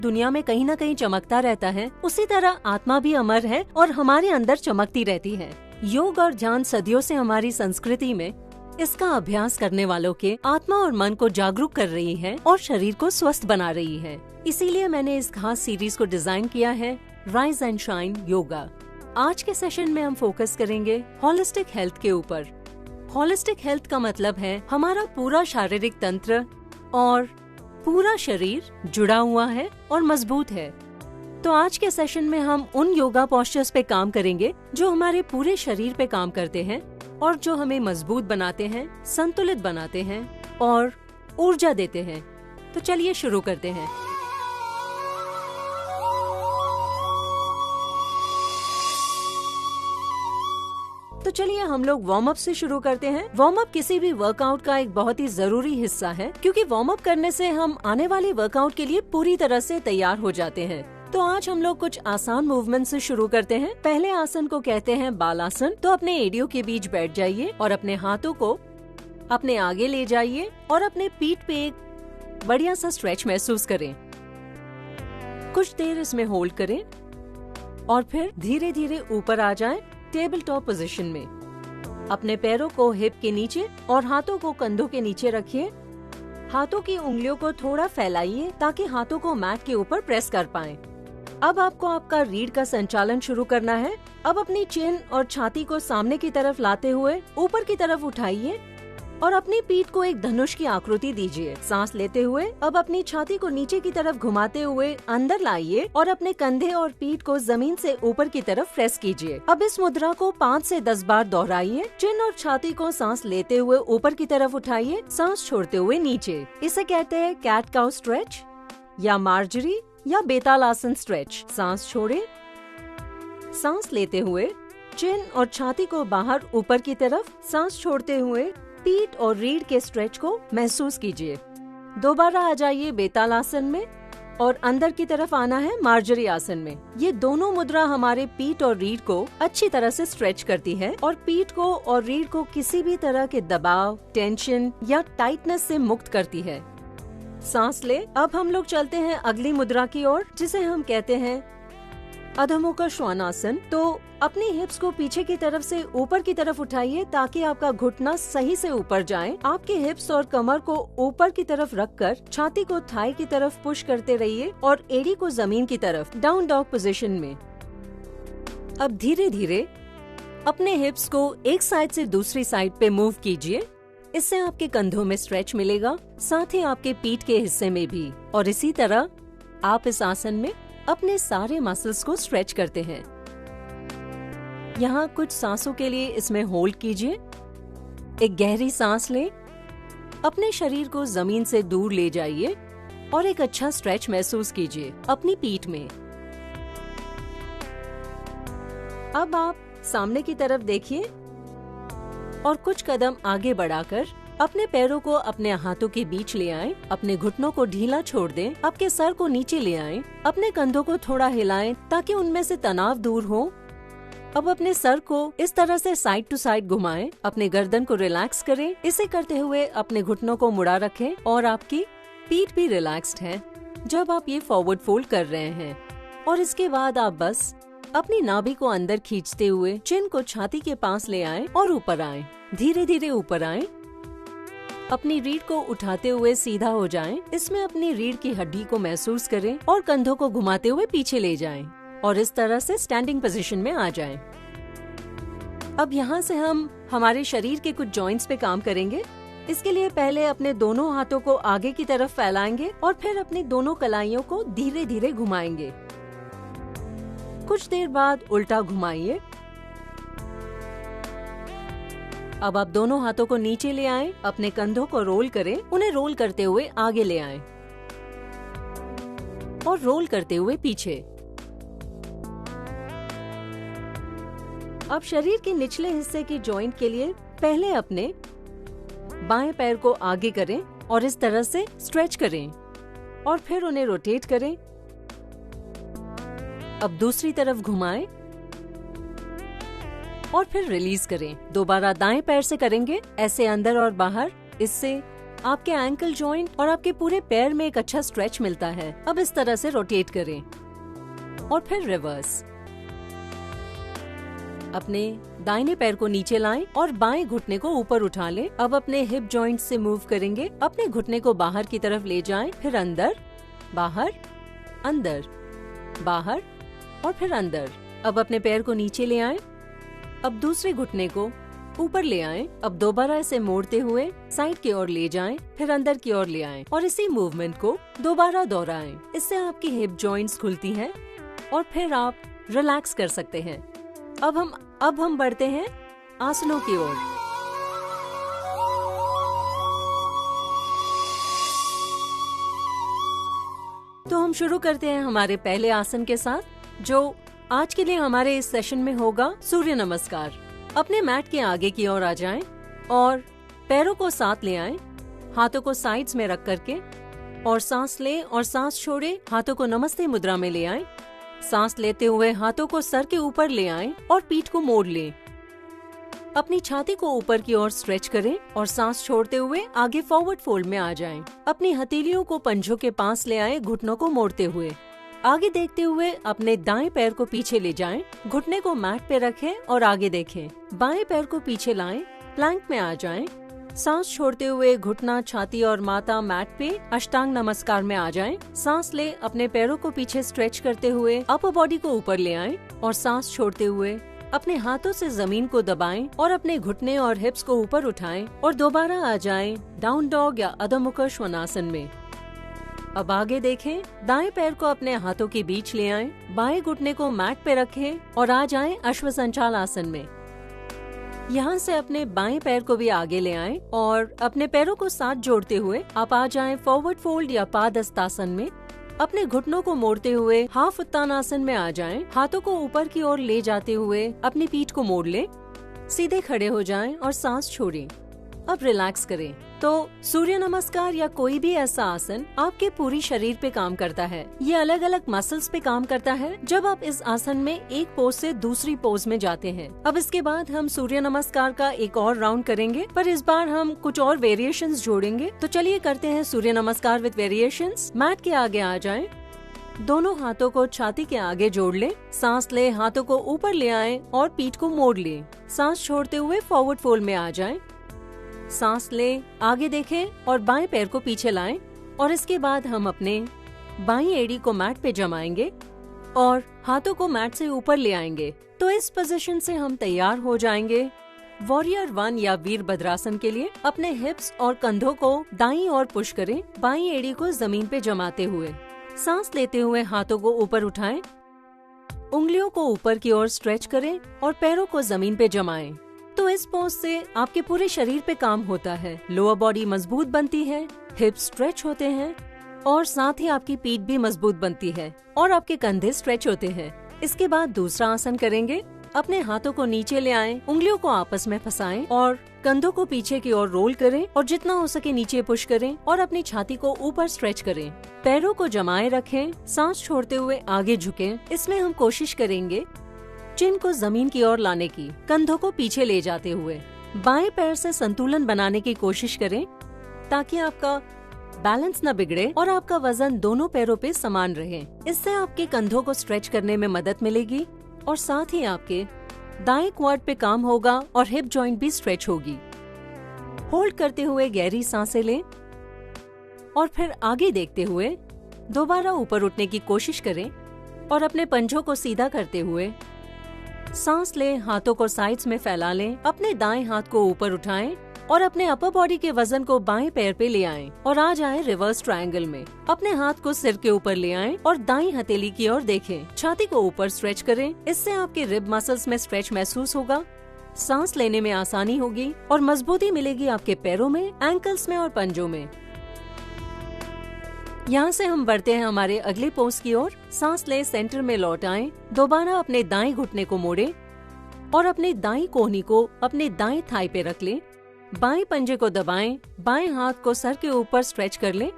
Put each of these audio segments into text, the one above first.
दुनिया में कहीं न कहीं चमकता रहता है, उसी तरह आत्मा भी अमर है और हमारे अंदर चमकती रहती है। योग और ध्यान सदियों से हमारी संस्कृति में इसका अभ्यास करने वालों के आत्मा और मन को जागरूक कर रही है और शरीर को स्वस्थ बना रही है। इसीलिए मैंने इस खास सीरीज को डिजाइन किया है, राइज एंड शाइन योगा। आज के सेशन में हम फोकस करेंगे होलिस्टिक हेल्थ के ऊपर। होलिस्टिक हेल्थ का मतलब है हमारा पूरा शारीरिक तंत्र और पूरा शरीर जुड़ा हुआ है और मजबूत है। तो आज के सेशन में हम उन योगा पोस्चर्स पे काम करेंगे जो हमारे पूरे शरीर पे काम करते हैं और जो हमें मजबूत बनाते हैं, संतुलित बनाते हैं और ऊर्जा देते हैं। तो चलिए शुरू करते हैं। तो चलिए हम लोग वार्म अप से शुरू करते हैं। वार्म अप किसी भी वर्कआउट का एक बहुत ही जरूरी हिस्सा है, क्योंकि वार्म अप करने से हम आने वाले वर्कआउट के लिए पूरी तरह से तैयार हो जाते हैं। तो आज हम लोग कुछ आसान मूवमेंट से शुरू करते हैं। पहले आसन को कहते हैं बालासन। तो अपने एड़ियों के बीच बैठ जाइए और अपने हाथों को अपने आगे ले जाइए और अपने पीठ पे एक बढ़िया सा स्ट्रेच महसूस करें। कुछ देर इसमें होल्ड करें और फिर धीरे धीरे ऊपर आ जाएं टेबल टॉप पोजीशन में। अपने पैरों को हिप के नीचे और हाथों को कंधों के नीचे रखिए। हाथों की उंगलियों को थोड़ा फैलाइए ताकि हाथों को मैट के ऊपर प्रेस कर पाएं। अब आपको आपका रीढ़ का संचालन शुरू करना है। अब अपनी चिन और छाती को सामने की तरफ लाते हुए ऊपर की तरफ उठाइए और अपनी पीठ को एक धनुष की आकृति दीजिए। सांस लेते हुए अब अपनी छाती को नीचे की तरफ घुमाते हुए अंदर लाइए और अपने कंधे और पीठ को जमीन से ऊपर की तरफ प्रेस कीजिए। अब इस मुद्रा को 5 से 10 बार दोहराइए। चिन और छाती को सांस लेते हुए ऊपर की तरफ उठाइए, सांस छोड़ते हुए नीचे। इसे कहते हैं कैट काउ स्ट्रेच या मार्जरी या बेताल आसन स्ट्रेच। सांस छोड़े, सांस लेते हुए चिन और छाती को बाहर ऊपर की तरफ, सांस छोड़ते हुए पीठ और रीढ़ के स्ट्रेच को महसूस कीजिए। दोबारा आ जाइए बेताल आसन में और अंदर की तरफ आना है मार्जरी आसन में। ये दोनों मुद्रा हमारे पीठ और रीढ़ को अच्छी तरह से स्ट्रेच करती है और पीठ को और रीढ़ को किसी भी तरह के दबाव, टेंशन या टाइटनेस से मुक्त करती है। सांस ले। अब हम लोग चलते हैं अगली मुद्रा की ओर, जिसे हम कहते हैं अधो मुख श्वानासन। तो अपनी हिप्स को पीछे की तरफ से ऊपर की तरफ उठाइए ताकि आपका घुटना सही से ऊपर जाए। आपके हिप्स और कमर को ऊपर की तरफ रखकर छाती को थाई की तरफ पुश करते रहिए और एड़ी को जमीन की तरफ डाउन डॉग पोजीशन में। अब धीरे धीरे अपने हिप्स को एक साइड से दूसरी साइड पे मूव कीजिए। इससे आपके कंधों में स्ट्रेच मिलेगा, साथ ही आपके पीठ के हिस्से में भी। और इसी तरह आप इस आसन में अपने सारे मसल्स को स्ट्रेच करते हैं। यहाँ कुछ सांसों के लिए इसमें होल्ड कीजिए। एक गहरी सांस लें, अपने शरीर को जमीन से दूर ले जाइए और एक अच्छा स्ट्रेच महसूस कीजिए अपनी पीठ में। अब आप सामने की तरफ देखिए और कुछ कदम आगे बढ़ाकर अपने पैरों को अपने हाथों के बीच ले आएं, अपने घुटनों को ढीला छोड़ दें, आपके सर को नीचे ले आएं, अपने कंधों को थोड़ा हिलाएं ताकि उनमें से तनाव दूर हो। अब अपने सर को इस तरह से साइड टू साइड घुमाएं, अपने गर्दन को रिलैक्स करें। इसे करते हुए अपने घुटनों को मुड़ा रखें और आपकी पीठ भी रिलैक्स्ड है जब आप ये फॉरवर्ड फोल्ड कर रहे हैं। और इसके बाद आप बस अपनी नाभि को अंदर खींचते हुए चिन को छाती के पास ले आएं और ऊपर आएं। धीरे धीरे ऊपर आएं। अपनी रीढ़ को उठाते हुए सीधा हो जाएं। इसमें अपनी रीढ़ की हड्डी को महसूस करें और कंधों को घुमाते हुए पीछे ले जाएं और इस तरह से स्टैंडिंग पोजीशन में आ जाएं। अब यहाँ से हम हमारे शरीर के कुछ जॉइंट्स पे काम करेंगे। इसके लिए पहले अपने दोनों हाथों को आगे की तरफ फैलाएंगे और फिर अपनी दोनों कलाइयों को धीरे धीरे घुमाएंगे। कुछ देर बाद उल्टा घुमाइए। अब आप दोनों हाथों को नीचे ले आएं, अपने कंधों को रोल करें, उन्हें रोल करते हुए आगे ले आएं और रोल करते हुए पीछे। अब शरीर के निचले हिस्से की जॉइंट के लिए पहले अपने बाएं पैर को आगे करें और इस तरह से स्ट्रेच करें और फिर उन्हें रोटेट करें। अब दूसरी तरफ घुमाएं और फिर रिलीज करें। दोबारा दाएं पैर से करेंगे, ऐसे अंदर और बाहर। इससे आपके एंकल जॉइंट और आपके पूरे पैर में एक अच्छा स्ट्रेच मिलता है। अब इस तरह से रोटेट करें और फिर रिवर्स। अपने दाहिने पैर को नीचे लाएं और बाएं घुटने को ऊपर उठा लें। अब अपने हिप जॉइंट से मूव करेंगे। अपने घुटने को बाहर की तरफ ले जाएं, फिर अंदर, बाहर, अंदर, बाहर और फिर अंदर। अब अपने पैर को नीचे ले आएं। अब दूसरे घुटने को ऊपर ले आएं। अब दोबारा इसे मोड़ते हुए साइड की ओर ले जाएं, फिर अंदर की ओर ले आएं और इसी मूवमेंट को दोबारा दोहराएं। इससे आपकी हिप जॉइंट्स खुलती हैं और फिर आप रिलैक्स कर सकते हैं। अब हम बढ़ते हैं आसनों की ओर। तो हम शुरू करते हैं हमारे पहले आसन के साथ, जो आज के लिए हमारे इस सेशन में होगा सूर्य नमस्कार। अपने मैट के आगे की ओर आ जाएं और पैरों को साथ ले आएं, हाथों को साइड्स में रख करके, और सांस लें और सांस छोड़े हाथों को नमस्ते मुद्रा में ले आएं। सांस लेते हुए हाथों को सर के ऊपर ले आएं और पीठ को मोड़ लें। अपनी छाती को ऊपर की ओर स्ट्रेच करें और सांस छोड़ते हुए आगे फॉरवर्ड फोल्ड में आ जाएं। अपनी हथेलियों को पंजों के पास ले आएं, घुटनों को मोड़ते हुए। आगे देखते हुए अपने दाएं पैर को पीछे ले जाएं, घुटने को मैट पे रखें और आगे देखें। बाएं पैर को पीछे लाएं, प्लैंक में आ जाएं। सांस छोड़ते हुए घुटना, छाती और माथा मैट पे अष्टांग नमस्कार में आ जाएं। सांस ले, अपने पैरों को पीछे स्ट्रेच करते हुए अपर बॉडी को ऊपर ले आएं और सांस छोड़ते हुए अपने हाथों से जमीन को दबाएं और अपने घुटने और हिप्स को ऊपर उठाएं और दोबारा आ जाएं डाउन डॉग या अधो मुख श्वानासन में। अब आगे देखें, दाएं पैर को अपने हाथों के बीच ले आएं, बाएं घुटने को मैट पे रखें और आ जाएं अश्वसंचाल आसन में। यहाँ से अपने बाएं पैर को भी आगे ले आएं और अपने पैरों को साथ जोड़ते हुए आप आ जाएं फॉरवर्ड फोल्ड या पादहस्तासन में। अपने घुटनों को मोड़ते हुए हाफ उत्तानासन में आ जाएं। हाथों को ऊपर की ओर ले जाते हुए अपनी पीठ को मोड़ लें, सीधे खड़े हो जाएं और सांस छोड़ें। अब रिलैक्स करें। तो सूर्य नमस्कार या कोई भी ऐसा आसन आपके पूरी शरीर पे काम करता है। ये अलग अलग मसल्स पे काम करता है जब आप इस आसन में एक पोज से दूसरी पोज में जाते हैं। अब इसके बाद हम सूर्य नमस्कार का एक और राउंड करेंगे, पर इस बार हम कुछ और वेरिएशंस जोड़ेंगे। तो चलिए करते हैं सूर्य नमस्कार विद वेरिएशंस। मैट के आगे आ जाएं, दोनों हाथों को छाती के आगे जोड़ लें, सांस ले, हाथों को ऊपर ले आएं और पीठ को मोड़ लें। सांस छोड़ते हुए फॉरवर्ड फोल्ड में आ जाएं। सांस ले, आगे देखें और बाएं पैर को पीछे लाएं और इसके बाद हम अपने बाईं एड़ी को मैट पे जमाएंगे और हाथों को मैट से ऊपर ले आएंगे। तो इस पोजीशन से हम तैयार हो जाएंगे वॉरियर 1 या वीरभद्रासन के लिए। अपने हिप्स और कंधों को दाईं ओर पुश करें, बाईं एड़ी को जमीन पे जमाते हुए। सांस लेते हुए हाथों को ऊपर उठाएं, उंगलियों को ऊपर की ओर स्ट्रेच करें और पैरों को जमीन पे जमाएं। तो इस पोज से आपके पूरे शरीर पे काम होता है। लोअर बॉडी मजबूत बनती है, हिप्स स्ट्रेच होते हैं और साथ ही आपकी पीठ भी मजबूत बनती है और आपके कंधे स्ट्रेच होते हैं। इसके बाद दूसरा आसन करेंगे। अपने हाथों को नीचे ले आएं, उंगलियों को आपस में फंसाएं और कंधों को पीछे की ओर रोल करें और जितना हो सके नीचे पुश करें और अपनी छाती को ऊपर स्ट्रेच करें। पैरों को जमाए रखें, सांस छोड़ते हुए आगे झुकें। इसमें हम कोशिश करेंगे चिन को जमीन की ओर लाने की, कंधों को पीछे ले जाते हुए। बाएं पैर से संतुलन बनाने की कोशिश करें ताकि आपका बैलेंस न बिगड़े और आपका वजन दोनों पैरों पे समान रहे। इससे आपके कंधों को स्ट्रेच करने में मदद मिलेगी और साथ ही आपके दाएं क्वाड पे काम होगा और हिप जॉइंट भी स्ट्रेच होगी। होल्ड करते हुए गहरी सांसें लें और फिर आगे देखते हुए दोबारा ऊपर उठने की कोशिश करें और अपने पंजों को सीधा करते हुए सांस लें, हाथों को साइड्स में फैला लें, अपने दाएं हाथ को ऊपर उठाएं और अपने अपर बॉडी के वजन को बाएं पैर पे ले आएं और आ जाएं रिवर्स ट्रायंगल में। अपने हाथ को सिर के ऊपर ले आएं और दाईं हथेली की ओर देखें। छाती को ऊपर स्ट्रेच करें, इससे आपके रिब मसल्स में स्ट्रेच महसूस होगा, सांस लेने में आसानी होगी और मजबूती मिलेगी आपके पैरों में, एंकल्स में और पंजों में। यहाँ से हम बढ़ते हैं हमारे अगले पोज की ओर। सांस ले, सेंटर में लौट आएं, दोबारा अपने दाएं घुटने को मोड़ें और अपने दाईं कोहनी को अपने दाएं थाई पे रख लें। बाएं पंजे को दबाएं, बाएं हाथ को सर के ऊपर स्ट्रेच कर लें।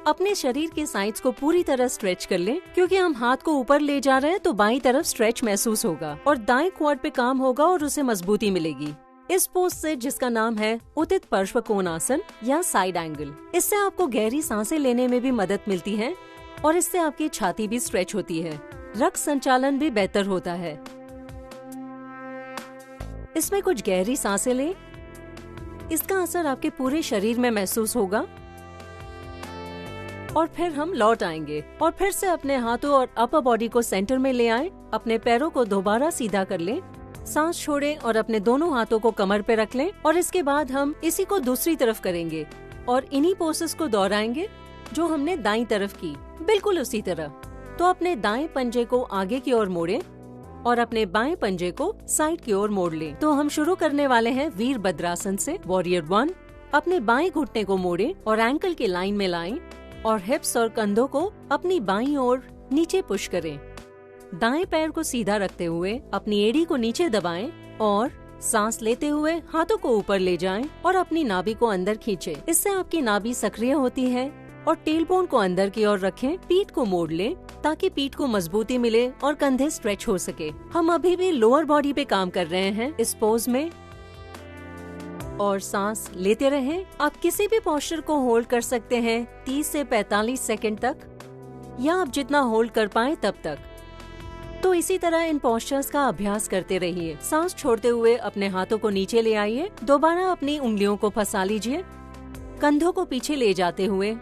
अपने शरीर के साइड्स को पूरी तरह स्ट्रेच कर लें, क्योंकि हम हाथ को ऊपर ले जा रहे हैं तो बाईं तरफ स्ट्रेच महसूस होगा और दाएं क्वाड पे काम होगा और उसे मजबूती मिलेगी। इस पोज से, जिसका नाम है उदित पार्श्व कोणासन या साइड एंगल, इससे आपको गहरी सांसें लेने में भी मदद मिलती है और इससे आपकी छाती भी स्ट्रेच होती है। रक्त संचालन भी बेहतर होता है। इसमें कुछ गहरी सांसें लें। इसका असर आपके पूरे शरीर में महसूस होगा और फिर हम लौट आएंगे और फिर से अपने हाथों और अपर बॉडी को सेंटर में ले आएं। अपने पैरों को दोबारा सीधा कर लें, सांस छोड़ें और अपने दोनों हाथों को कमर पे रख लें। और इसके बाद हम इसी को दूसरी तरफ करेंगे और इन्हीं पोसेस को दोहराएंगे जो हमने दाईं तरफ की, बिल्कुल उसी तरह। तो अपने दाएं पंजे को आगे की ओर मोड़ें और अपने बाएं पंजे को साइड की ओर मोड़ लें। तो हम शुरू करने वाले हैं वीरभद्रासन से। वॉरियर 1। अपने बाएं घुटने को मोड़ें और एंकल की लाइन में लाएं और हिप्स और कंधों को अपनी बाईं ओर नीचे पुश करें। दाएं पैर को सीधा रखते हुए अपनी एड़ी को नीचे दबाएं और सांस लेते हुए हाथों को ऊपर ले जाएं और अपनी नाभि को अंदर खींचें। इससे आपकी नाभि सक्रिय होती है। और टेलबोन को अंदर की ओर रखें। पीठ को मोड़ लें ताकि पीठ को मजबूती मिले और कंधे स्ट्रेच हो सके। हम अभी भी लोअर बॉडी पे काम कर रहे हैं इस पोज में। और सांस लेते रहें। आप किसी भी पोस्चर को होल्ड कर सकते हैं 30 से 45 सेकंड तक, या आप जितना होल्ड कर पाएं तब तक। तो इसी तरह इन पोस्चर्स का अभ्यास करते रहिए। सांस छोड़ते हुए अपने हाथों को नीचे ले आइए। दोबारा अपनी उंगलियों को फंसा लीजिए। कंधों को पीछे ले जाते हुए,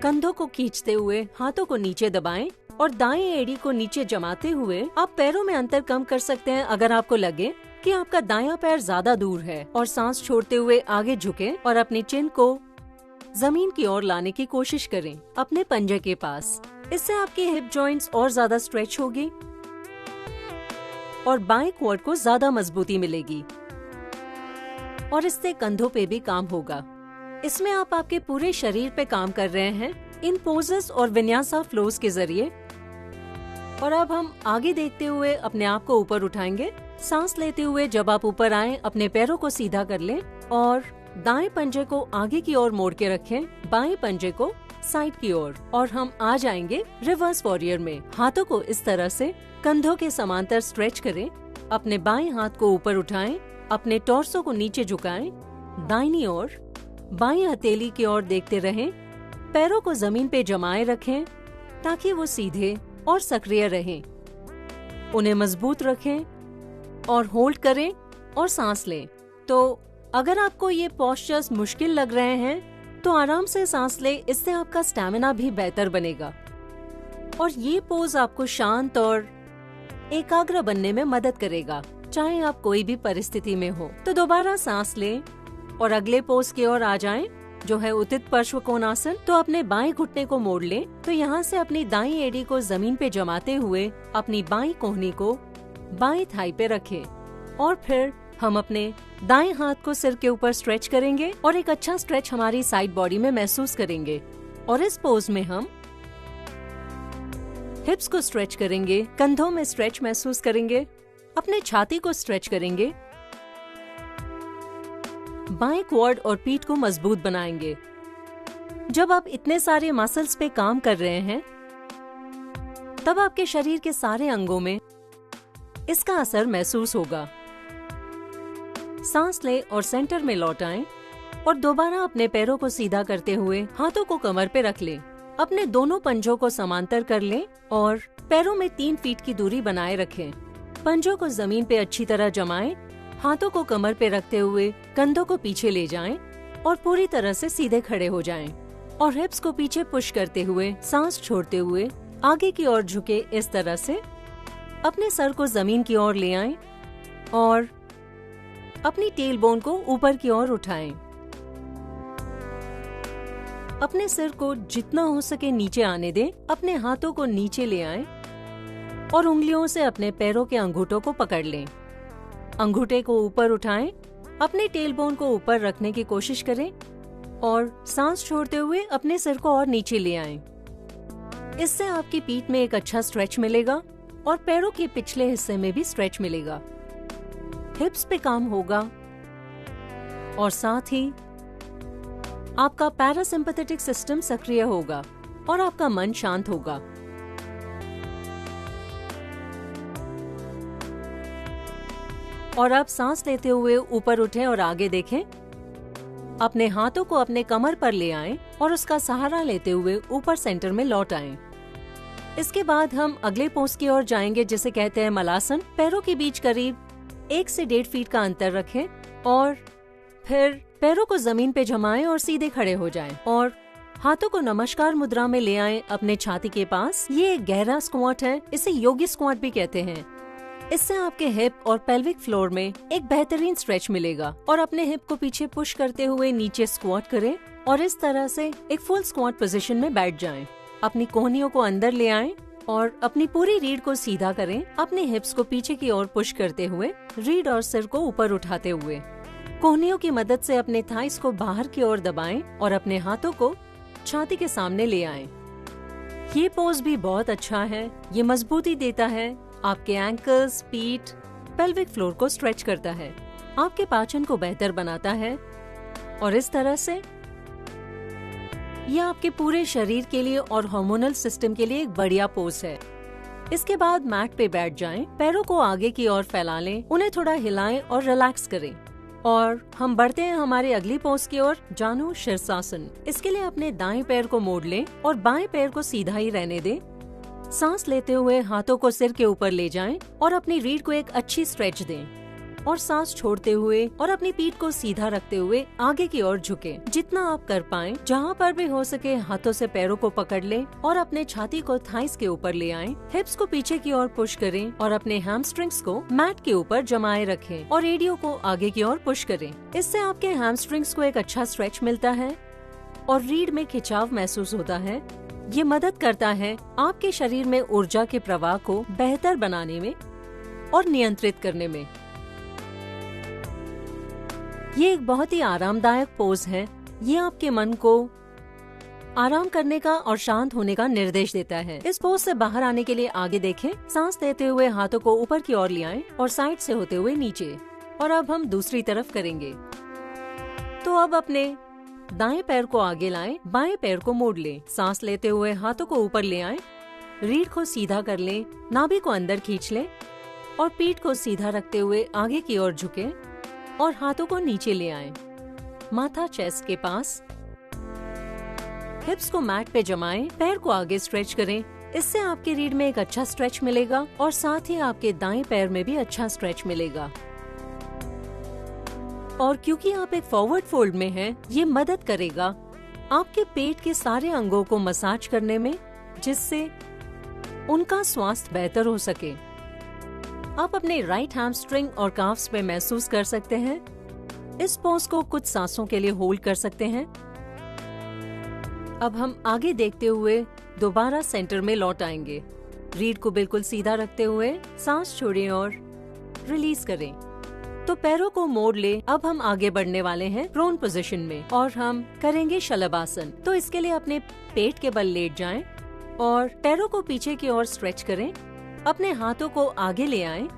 कंधों को खींचते हुए हाथों को नीचे दबाएं और दाएं एड़ी को नीचे जमाते हुए आप पैरों में अंतर कम कर सकते हैं अगर आपको लगे कि आपका दायां पैर ज्यादा दूर है। और सांस छोड़ते हुए आगे झुकें और अपनी चिन को जमीन की ओर लाने की कोशिश करें अपने पंजे के पास। इससे आपकी हिप जॉइंट्स और ज्यादा स्ट्रेच होगी और बाएं क्वाड को ज्यादा मजबूती मिलेगी और इससे कंधों पे भी काम होगा। इसमें आप आपके पूरे शरीर पे काम कर रहे हैं इन पोजेस और विन्यासा फ्लोस के जरिए। और अब हम आगे देखते हुए अपने आप को ऊपर उठाएंगे। सांस लेते हुए जब आप ऊपर आएं, अपने पैरों को सीधा कर लें और दाएं पंजे को आगे की ओर मोड़ के रखें, बाएं पंजे को साइड की ओर। और हम आ जाएंगे रिवर्स वॉरियर में। हाथों को इस तरह से कंधों के समांतर स्ट्रेच करें। अपने बाएं हाथ को ऊपर उठाएं, अपने टॉर्सो को नीचे झुकाएं, दाहिनी ओर बाईं हथेली की ओर देखते रहें। पैरों को जमीन पे जमाए रखें ताकि वो सीधे और सक्रिय रहें। उन्हें मजबूत रखें और होल्ड करें और सांस लें। तो अगर आपको ये पोस्चर्स मुश्किल लग रहे हैं तो आराम से सांस लें, इससे आपका स्टैमिना भी बेहतर बनेगा और ये पोज आपको शांत और एकाग्र बनने में मदद करेगा, चाहे आप कोई भी परिस्थिति में हो। तो दोबारा सांस लें और अगले पोज की ओर आ जाएं, जो है उदित पार्श्व कोणासन। तो अपने बाएं घुटने को मोड़ लें। तो यहाँ से अपनी दाईं एड़ी को जमीन पे जमाते हुए अपनी बाईं कोहनी को बाएं थाई पे रखें और फिर हम अपने दाएं हाथ को सिर के ऊपर स्ट्रेच करेंगे और एक अच्छा स्ट्रेच हमारी साइड बॉडी में महसूस करेंगे। और इस पोज में हम हिप्स को स्ट्रेच करेंगे, कंधों में स्ट्रेच महसूस करेंगे, अपने छाती को स्ट्रेच करेंगे, बाएं क्वाड और पीठ को मजबूत बनाएंगे। जब आप इतने सारे मसल्स पे काम कर रहे हैं तब आपके शरीर के सारे अंगों में इसका असर महसूस होगा। सांस लें और सेंटर में लौट आएं और दोबारा अपने पैरों को सीधा करते हुए हाथों को कमर पे रख लें। अपने दोनों पंजों को समांतर कर लें और पैरों में 3 फीट की दूरी बनाए रखें। पंजों को जमीन पे अच्छी तरह जमाएं। हाथों को कमर पे रखते हुए कंधों को पीछे ले जाएं और पूरी तरह से सीधे खड़े हो जाएं। और हिप्स को पीछे पुश करते हुए सांस छोड़ते हुए आगे की ओर झुके इस तरह से अपने सर को जमीन की ओर ले आएं और अपनी टेल बोन को ऊपर की ओर उठाएं। अपने सिर को जितना हो सके नीचे आने दें। अपने हाथों को नीचे ले आएं और उंगलियों से अपने पैरों के अंगूठों को पकड़ लें। अंगूठे को ऊपर उठाएं, अपने टेल बोन को ऊपर रखने की कोशिश करें और सांस छोड़ते हुए अपने सिर को और नीचे ले आएं। इससे आपकी पीठ में एक अच्छा स्ट्रेच मिलेगा और पैरों के पिछले हिस्से में भी स्ट्रेच मिलेगा। हिप्स पे काम होगा और साथ ही आपका पैरासिम्पैथेटिक सिस्टम सक्रिय होगा और आपका मन शांत होगा। और अब सांस लेते हुए ऊपर उठें और आगे देखें। अपने हाथों को अपने कमर पर ले आएं और उसका सहारा लेते हुए ऊपर सेंटर में लौट आएं। इसके बाद हम अगले पोज की ओर जाएंगे जिसे कहते हैं मलासन। पैरों के बीच करीब 1 से 1.5 फीट का अंतर रखें और फिर पैरों को जमीन पे जमाएं और सीधे खड़े हो जाएं और हाथों को नमस्कार मुद्रा में ले आएं अपने छाती के पास। ये एक गहरा स्क्वाट है, इसे योगी स्क्वाट भी कहते हैं। इससे आपके हिप और पेल्विक फ्लोर में एक बेहतरीन स्ट्रेच मिलेगा। और अपने हिप को पीछे पुश करते हुए नीचे स्क्वाट करें और इस तरह से एक फुल स्क्वाट पोजीशन में बैठ जाएं। अपनी कोहनियों को अंदर ले आएं और अपनी पूरी रीढ़ को सीधा करें, अपने हिप्स को पीछे की ओर पुश करते हुए, रीढ़ और सिर को ऊपर उठाते हुए। कोहनियों की मदद से अपने थाइस को बाहर की ओर दबाएं और अपने हाथों को छाती के सामने ले आएं। ये पोज भी बहुत अच्छा है। ये मजबूती देता है, आपके एंकल्स, पीठ, पेल्विक फ्लोर को स्ट्रेच करता है, आपके पाचन को बेहतर बनाता है और इस तरह से यह आपके पूरे शरीर के लिए और हार्मोनल सिस्टम के लिए एक बढ़िया पोज है। इसके बाद मैट पे बैठ जाएं, पैरों को आगे की ओर फैला लें, उन्हें थोड़ा हिलाएं और रिलैक्स करें। और हम बढ़ते हैं हमारे अगली पोज की ओर, जानु शीर्षासन। इसके लिए अपने दाएं पैर को मोड़ लें और बाएं पैर को सीधा ही रहने दें। सांस लेते हुए हाथों को सिर के ऊपर ले जाएं और अपनी रीढ़ को एक अच्छी स्ट्रेच दें और सांस छोड़ते हुए और अपनी पीठ को सीधा रखते हुए आगे की ओर झुकें। जितना आप कर पाएं, जहां पर भी हो सके हाथों से पैरों को पकड़ लें और अपने छाती को थाइस के ऊपर ले आएं। हिप्स को पीछे की ओर पुश करें और अपने हैमस्ट्रिंग्स को मैट के ऊपर जमाए रखें और एडियो को आगे की ओर पुश करें। इससे आपके हैमस्ट्रिंग्स को एक अच्छा स्ट्रेच मिलता है और रीढ़ में खिंचाव महसूस होता है। ये मदद करता है आपके शरीर में ऊर्जा के प्रवाह को बेहतर बनाने में और नियंत्रित करने में। ये एक बहुत ही आरामदायक पोज है। ये आपके मन को आराम करने का और शांत होने का निर्देश देता है। इस पोज से बाहर आने के लिए आगे देखें, सांस लेते हुए हाथों को ऊपर की ओर ले आएं और साइड से होते हुए नीचे। और अब हम दूसरी तरफ करेंगे। तो अब अपने दाएं पैर को आगे लाएं, बाएं पैर को मोड़ लें, सांस लेते हुए हाथों को ऊपर ले आएं, रीढ़ को सीधा कर लें, नाभि को अंदर खींच लें और पीठ को सीधा रखते हुए आगे की ओर झुकें और हाथों को नीचे ले आएं, माथा चेस्ट के पास। हिप्स को मैट पे जमाएं, पैर को आगे स्ट्रेच करें। इससे आपके रीढ़ में एक अच्छा स्ट्रेच मिलेगा और साथ ही आपके दाएं पैर में भी अच्छा स्ट्रेच मिलेगा। और क्योंकि आप एक फॉरवर्ड फोल्ड में हैं, ये मदद करेगा आपके पेट के सारे अंगों को मसाज करने में, जिससे उनका स्वास्थ्य बेहतर हो सके। आप अपने राइट हैमस्ट्रिंग और काफ्स पे महसूस कर सकते हैं। इस पोज को कुछ सांसों के लिए होल्ड कर सकते हैं। अब हम आगे देखते हुए दोबारा सेंटर में लौट आएंगे। रीढ़ को बिल्कुल सीधा रखते हुए सांस छोड़ें और रिलीज करें। तो पैरों को मोड़ ले। अब हम आगे बढ़ने वाले हैं प्रोन पोजीशन में और हम करेंगे शलभासन। तो इसके लिए अपने पेट के बल लेट जाएं और पैरों को पीछे की ओर स्ट्रेच करें। अपने हाथों को आगे ले आएं,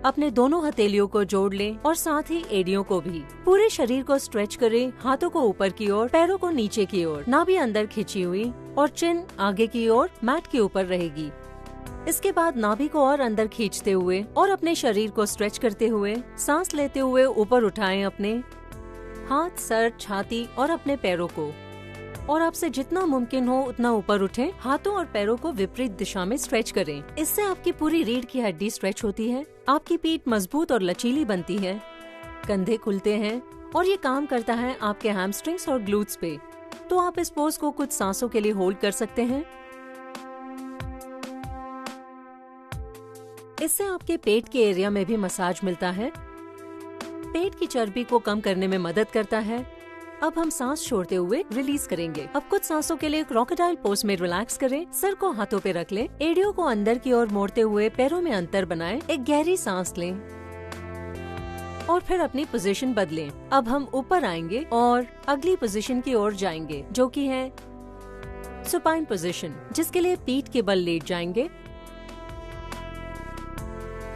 अपने दोनों हथेलियों को जोड़ लें और साथ ही एड़ियों को भी। पूरे शरीर को स्ट्रेच करें, हाथों को ऊपर की ओर, पैरों को नीचे की ओर, नाभि अंदर खींची हुई और चिन आगे की ओर मैट के ऊपर रहेगी। इसके बाद नाभि को और अंदर खींचते हुए और अपने शरीर को स्ट्रेच करते हुए सांस लेते हुए ऊपर उठाएं अपने हाथ, सर, छाती और अपने पैरों को। और आपसे जितना मुमकिन हो उतना ऊपर उठें। हाथों और पैरों को विपरीत दिशा में स्ट्रेच करें। इससे आपकी पूरी रीढ़ की हड्डी स्ट्रेच होती है, आपकी पीठ मजबूत और लचीली बनती है, कंधे खुलते हैं और ये काम करता है आपके हैमस्ट्रिंग्स और ग्लूट्स पे। तो आप इस पोज को कुछ सांसों के लिए होल्ड कर सकते हैं। इससे आपके पेट के एरिया में भी मसाज मिलता है, पेट की चर्बी को कम करने में मदद करता है। अब हम सांस छोड़ते हुए रिलीज करेंगे। अब कुछ सांसों के लिए क्रोकोडाइल पोज में रिलैक्स करें, सिर को हाथों पे रख लें, एड़ियों को अंदर की ओर मोड़ते हुए पैरों में अंतर बनाएं, एक गहरी सांस लें और फिर अपनी पोजीशन बदलें। अब हम ऊपर आएंगे और अगली पोजीशन की ओर जाएंगे, जो कि है सुपाइन पोजीशन, जिसके लिए पीठ के बल लेट जाएंगे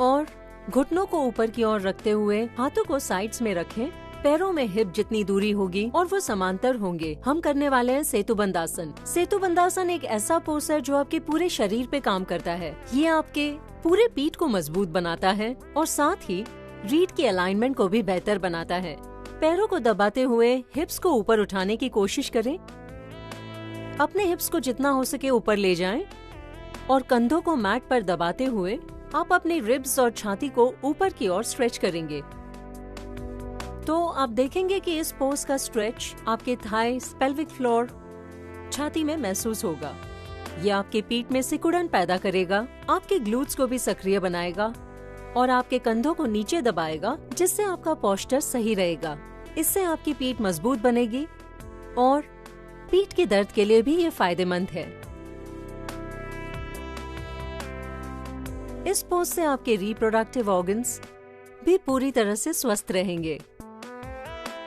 और घुटनों को ऊपर की ओर रखते हुए हाथों को साइड्स में रखें। पैरों में हिप जितनी दूरी होगी और वो समांतर होंगे। हम करने वाले हैं सेतुबंधासन। सेतुबंधासन एक ऐसा पोज है जो आपके पूरे शरीर पे काम करता है। ये आपके पूरे पीठ को मजबूत बनाता है और साथ ही रीढ़ की अलाइनमेंट को भी बेहतर बनाता है। पैरों को दबाते हुए हिप्स को ऊपर उठाने की कोशिश करें। अपने हिप्स को जितना हो सके ऊपर ले जाएं और कंधों को मैट पर दबाते हुए आप अपनी रिब्स और छाती को ऊपर की ओर स्ट्रेच करेंगे। तो आप देखेंगे कि इस पोज का स्ट्रेच आपके थाइस, पेल्विक फ्लोर, छाती में महसूस होगा। ये आपके पीठ में सिकुड़न पैदा करेगा, आपके ग्लूट्स को भी सक्रिय बनाएगा और आपके कंधों को नीचे दबाएगा, जिससे आपका पोस्चर सही रहेगा। इससे आपकी पीठ मजबूत बनेगी और पीठ के दर्द के लिए भी ये फायदेमंद है। इस पोज से आपके रिप्रोडक्टिव ऑर्गन्स भी पूरी तरह से स्वस्थ रहेंगे।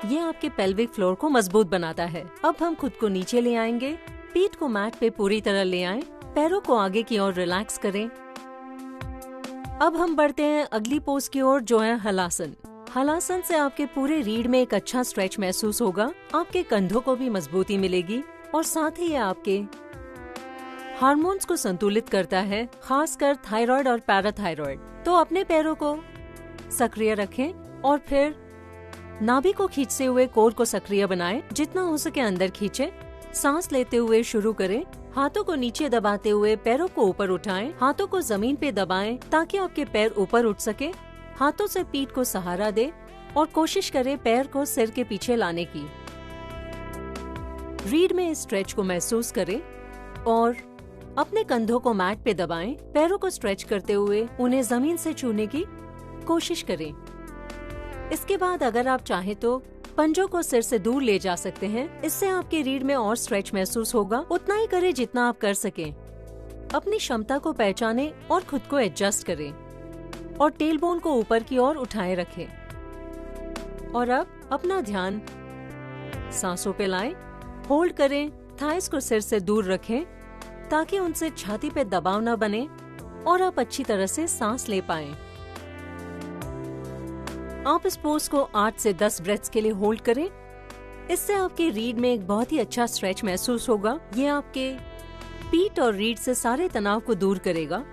ये आपके पेल्विक फ्लोर को मजबूत बनाता है। अब हम खुद को नीचे ले आएंगे, पीठ को मैट पे पूरी तरह ले आएं, पैरों को आगे की ओर रिलैक्स करें। अब हम बढ़ते हैं अगली पोज की ओर, जो है हलासन। हलासन से आपके पूरे रीढ़ में एक अच्छा स्ट्रेच महसूस होगा, आपके कंधों को भी मजबूती मिलेगी और साथ ही ये आपके हार्मोन्स को संतुलित करता है, खासकर थायराइड और पैराथायराइड। तो अपने पैरों को सक्रिय रखें और फिर नाभि को खींचते हुए कोर को सक्रिय बनाएं, जितना हो सके अंदर खींचें। सांस लेते हुए शुरू करें। हाथों को नीचे दबाते हुए पैरों को ऊपर उठाएं, हाथों को जमीन पे दबाएं ताकि आपके पैर ऊपर उठ सके। हाथों से पीठ को सहारा दें और कोशिश करें पैर को सिर के पीछे लाने की। रीढ़ में इस स्ट्रेच को महसूस करें और अपने कंधों को मैट पे दबाएं। पैरों को स्ट्रेच करते हुए उन्हें जमीन से छूने की कोशिश करें। इसके बाद अगर आप चाहें तो पंजों को सिर से दूर ले जा सकते हैं। इससे आपके रीढ़ में और स्ट्रेच महसूस होगा। उतना ही करें जितना आप कर सकें। अपनी क्षमता को पहचानें और खुद को एडजस्ट करें और टेलबोन को ऊपर की ओर उठाए रखें। और अब अपना ध्यान सांसों पे लाएं, होल्ड करें, थाइस को सिर से दूर रखें ताकि उनसे छाती पे दबाव न बने और आप अच्छी तरह से सांस ले पाएं। आप इस पोज को 8 से 10 ब्रेथ्स के लिए होल्ड करें। इससे आपके रीढ़ में एक बहुत ही अच्छा स्ट्रेच महसूस होगा। ये आपके पीठ और रीढ़ से सारे तनाव को दूर करेगा,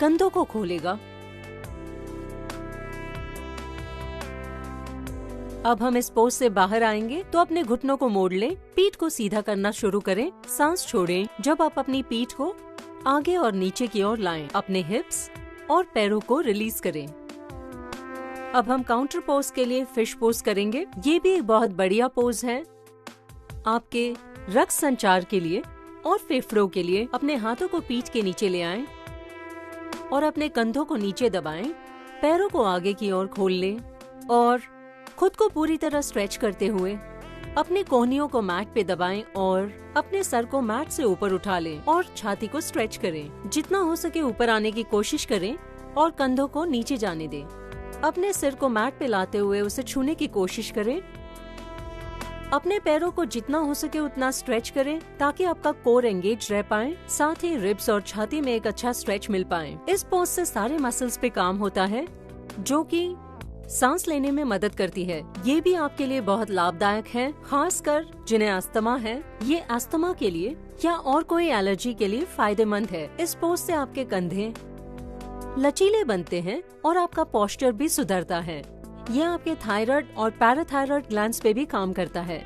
कंधों को खोलेगा। अब हम इस पोज से बाहर आएंगे तो अपने घुटनों को मोड़ लें, पीठ को सीधा करना शुरू करें। सांस छोड़ें जब आप अपनी पीठ को आगे और नीचे की ओर लाएं। अपने हिप्स और पैरों को रिलीज करें। अब हम काउंटर पोज के लिए फिश पोज करेंगे। ये भी एक बहुत बढ़िया पोज है आपके रक्त संचार के लिए और फेफड़ों के लिए। अपने हाथों को पीठ के नीचे ले आएं और अपने कंधों को नीचे दबाएं। पैरों को आगे की ओर खोल लें और खुद को पूरी तरह स्ट्रेच करते हुए अपने कोहनियों को मैट पे दबाएं और अपने सर को मैट से ऊपर उठा लें और छाती को स्ट्रेच करें। जितना हो सके ऊपर आने की कोशिश करें और कंधों को नीचे जाने दें। अपने सिर को मैट पे लाते हुए उसे छूने की कोशिश करें। अपने पैरों को जितना हो सके उतना स्ट्रेच करें ताकि आपका कोर एंगेज रह पाए, साथ ही रिब्स और छाती में एक अच्छा स्ट्रेच मिल पाए। इस पोज से सारे मसल्स पे काम होता है जो कि सांस लेने में मदद करती है। ये भी आपके लिए बहुत लाभदायक है, खासकर जिन्हें अस्थमा है। ये अस्थमा के लिए या और कोई एलर्जी के लिए फायदेमंद है। इस पोज से आपके कंधे लचीले बनते हैं और आपका पोस्चर भी सुधरता है। यह आपके थायराइड और पैराथायराइड ग्लैंड्स पे भी काम करता है।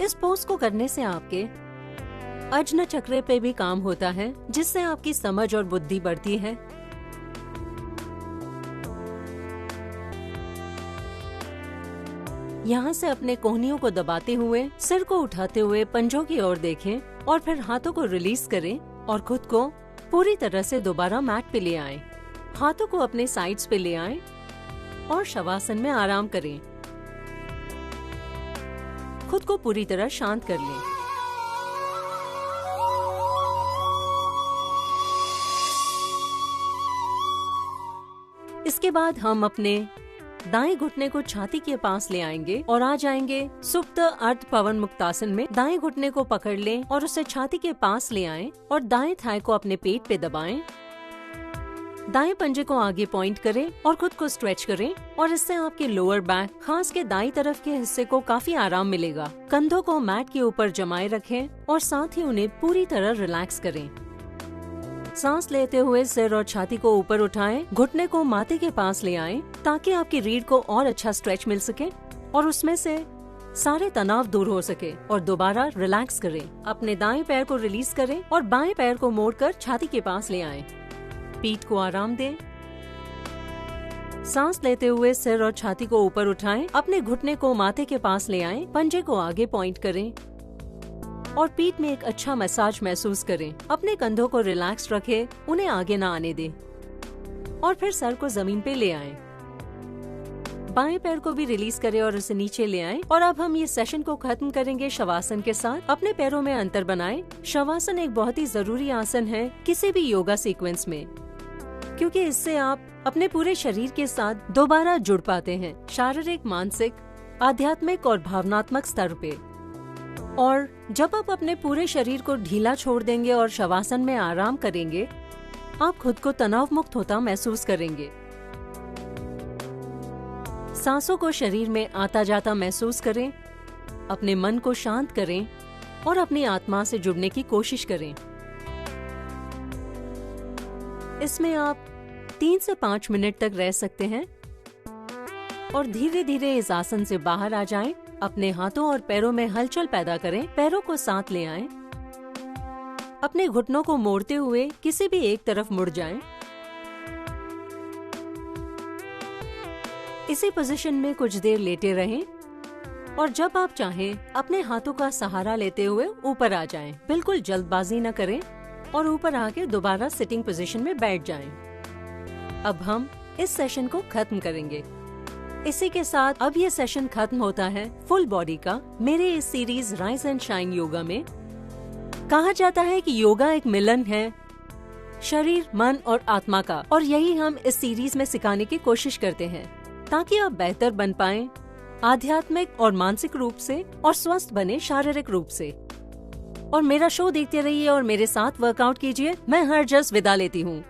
इस पोज को करने से आपके अज्ञा चक्र पे भी काम होता है, जिससे आपकी समझ और बुद्धि बढ़ती है। यहाँ से अपने कोहनियों को दबाते हुए सिर को उठाते हुए पंजों की ओर देखें और फिर हाथों को रिलीज करें और खुद को पूरी तरह से दोबारा मैट पे ले आएं। हाथों को अपने साइड्स पे ले आएं और शवासन में आराम करें। खुद को पूरी तरह शांत कर लें। इसके बाद हम अपने दाएं घुटने को छाती के पास ले आएंगे और आ जाएंगे सुप्त अर्ध पवन मुक्तासन में। दाएं घुटने को पकड़ लें और उसे छाती के पास ले आएं और दाएं थाई को अपने पेट पे दबाएं। दाएं पंजे को आगे पॉइंट करें और खुद को स्ट्रेच करें और इससे आपके लोअर बैक, खास के दाईं तरफ के हिस्से को काफी आराम मिलेगा। कंधों को मैट के ऊपर जमाए रखें और साथ ही उन्हें पूरी तरह रिलैक्स करें। सांस लेते हुए सिर और छाती को ऊपर उठाएं, घुटने को माथे के पास ले आएं, ताकि आपकी रीढ़ को और अच्छा स्ट्रेच मिल सके और उसमें से सारे तनाव दूर हो सके और दोबारा रिलैक्स करें। अपने दाएं पैर को रिलीज करें और बाएं पैर को मोड़कर छाती के पास ले आएं। पीठ को आराम दें। सांस लेते हुए सिर और छाती को ऊपर उठाएं, अपने घुटने को माथे के पास ले आएं, पंजे को आगे पॉइंट करें और पीठ में एक अच्छा मसाज महसूस करें। अपने कंधों को रिलैक्स रखें, उन्हें आगे ना आने दें और फिर सर को जमीन पे ले आएं। बाएं पैर को भी रिलीज करें और उसे नीचे ले आएं। और अब हम ये सेशन को खत्म करेंगे शवासन के साथ। अपने पैरों में अंतर बनाएं। शवासन एक बहुत ही जरूरी आसन है किसी भी योगा सीक्वेंस में, क्योंकि इससे आप अपने पूरे शरीर के साथ दोबारा जुड़ पाते हैं, शारीरिक, मानसिक, आध्यात्मिक और भावनात्मक स्तर पे। और जब आप अपने पूरे शरीर को ढीला छोड़ देंगे और शवासन में आराम करेंगे, आप खुद को तनाव मुक्त होता महसूस करेंगे। सांसों को शरीर में आता जाता महसूस करें, अपने मन को शांत करें और अपनी आत्मा से जुड़ने की कोशिश करें। इसमें आप 3 से 5 मिनट तक रह सकते हैं और धीरे धीरे इस आसन से बाहर आ जाएं। अपने हाथों और पैरों में हलचल पैदा करें, पैरों को साथ ले आएं। अपने घुटनों को मोड़ते हुए किसी भी एक तरफ मुड़ जाएं। इसी पोजीशन में कुछ देर लेटे रहें और जब आप चाहें अपने हाथों का सहारा लेते हुए ऊपर आ जाएं। बिल्कुल जल्दबाजी न करें और ऊपर आके दोबारा सिटिंग पोजीशन में बैठ जाएं। अब हम इस सेशन को खत्म करेंगे। इसी के साथ अब ये सेशन खत्म होता है फुल बॉडी का। मेरे इस series rise and shine yoga में कहा जाता है कि योगा एक मिलन है शरीर, मन और आत्मा का, और यही हम इस सीरीज में सिखाने की कोशिश करते हैं ताकि आप बेहतर बन पाएं आध्यात्मिक और मानसिक रूप से और स्वस्थ बने शारीरिक रूप से। और मेरा शो देखते रहिए और मेरे साथ वर्कआउट कीजिए। मैं हरजस विदा लेती हूँ।